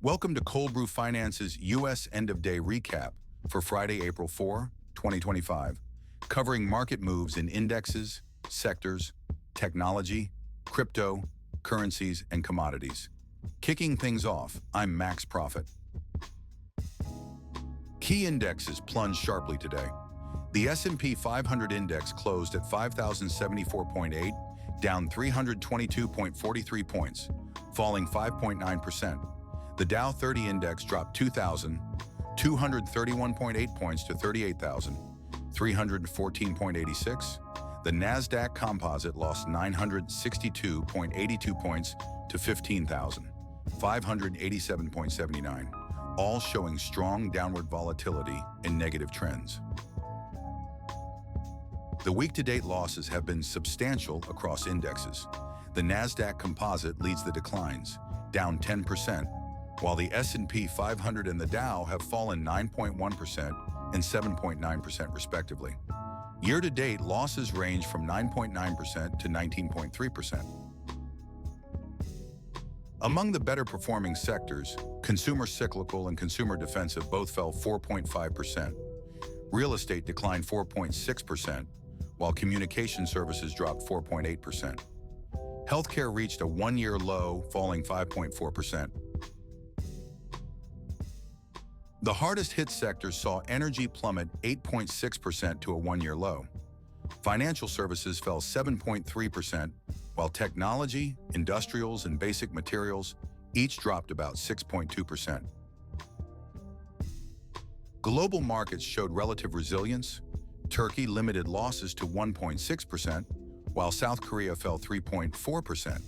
Welcome to Cold Brew Finance's U.S. End-of-Day Recap for Friday, April 4, 2025, covering market moves in indexes, sectors, technology, crypto, currencies, and commodities. Kicking things off, I'm Max Profit. Key indexes plunged sharply today. The S&P 500 index closed at 5,074.8, down 322.43 points, falling 5.9%. The Dow 30 index dropped 2,231.8 points to 38,314.86. The Nasdaq Composite lost 962.82 points to 15,587.79, all showing strong downward volatility and negative trends. The week-to-date losses have been substantial across indexes. The Nasdaq Composite leads the declines, down 10%, while the S&P 500 and the Dow have fallen 9.1% and 7.9% respectively. Year-to-date, losses range from 9.9% to 19.3%. Among the better-performing sectors, consumer cyclical and consumer defensive both fell 4.5%. Real estate declined 4.6%, while communication services dropped 4.8%. Healthcare reached a one-year low, falling 5.4%. The hardest-hit sectors saw energy plummet 8.6% to a one-year low. Financial services fell 7.3%, while technology, industrials, and basic materials each dropped about 6.2%. Global markets showed relative resilience. Turkey limited losses to 1.6%, while South Korea fell 3.4%.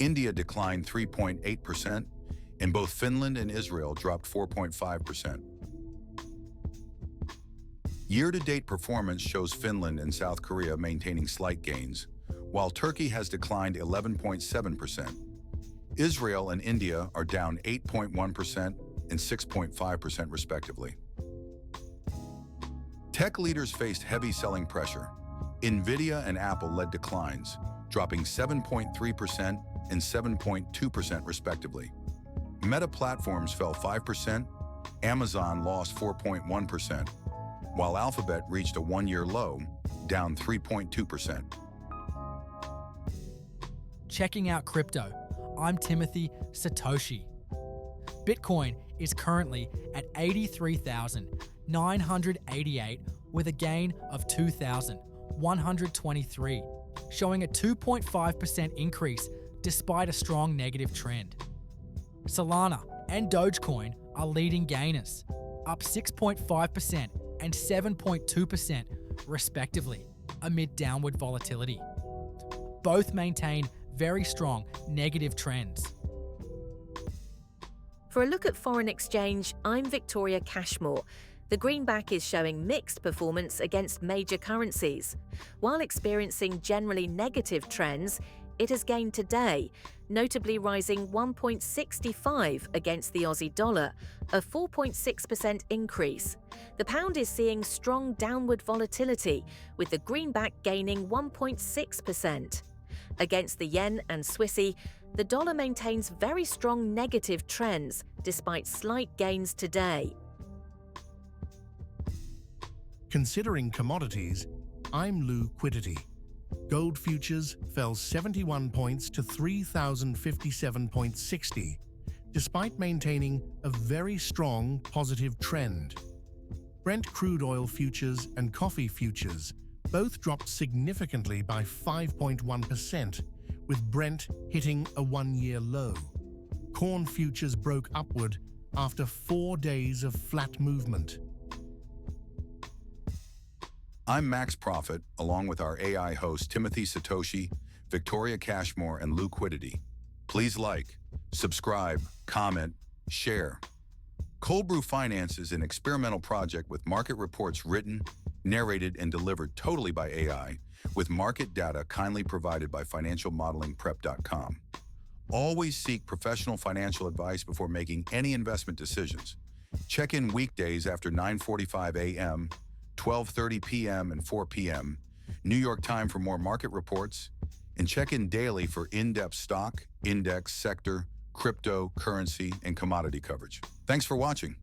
India declined 3.8%, and both Finland and Israel dropped 4.5%. Year-to-date performance shows Finland and South Korea maintaining slight gains, while Turkey has declined 11.7%. Israel and India are down 8.1% and 6.5% respectively. Tech leaders faced heavy selling pressure. NVIDIA and Apple led declines, dropping 7.3% and 7.2% respectively. Meta platforms fell 5%, Amazon lost 4.1%, while Alphabet reached a one-year low, down 3.2%. Checking out crypto, I'm Timothy Satoshi. Bitcoin is currently at 83,988 with a gain of 2,123, showing a 2.5% increase despite a strong negative trend. Solana and Dogecoin are leading gainers, up 6.5% and 7.2% respectively, amid downward volatility. Both maintain very strong negative trends. For a look at foreign exchange, I'm Victoria Cashmore. The greenback is showing mixed performance against major currencies. While experiencing generally negative trends, it has gained today, notably rising 1.65 against the Aussie dollar, a 4.6% increase. The pound is seeing strong downward volatility, with the greenback gaining 1.6%. Against the yen and Swissy, the dollar maintains very strong negative trends, despite slight gains today. Considering commodities, I'm Liquidity. Gold futures fell 71 points to 3,057.60, despite maintaining a very strong positive trend. Brent crude oil futures and coffee futures both dropped significantly by 5.1%, with Brent hitting a one-year low. Corn futures broke upward after 4 days of flat movement. I'm Max Profit, along with our AI hosts Timothy Satoshi, Victoria Cashmore, and Liquidity. Please like, subscribe, comment, share. Cold Brew Finance is an experimental project with market reports written, narrated, and delivered totally by AI, with market data kindly provided by financialmodelingprep.com. Always seek professional financial advice before making any investment decisions. Check in weekdays after 9:45 a.m., 12:30 p.m. and 4 p.m. New York time for more market reports, and check in daily for in-depth stock, index, sector, crypto, currency, and commodity coverage. Thanks for watching.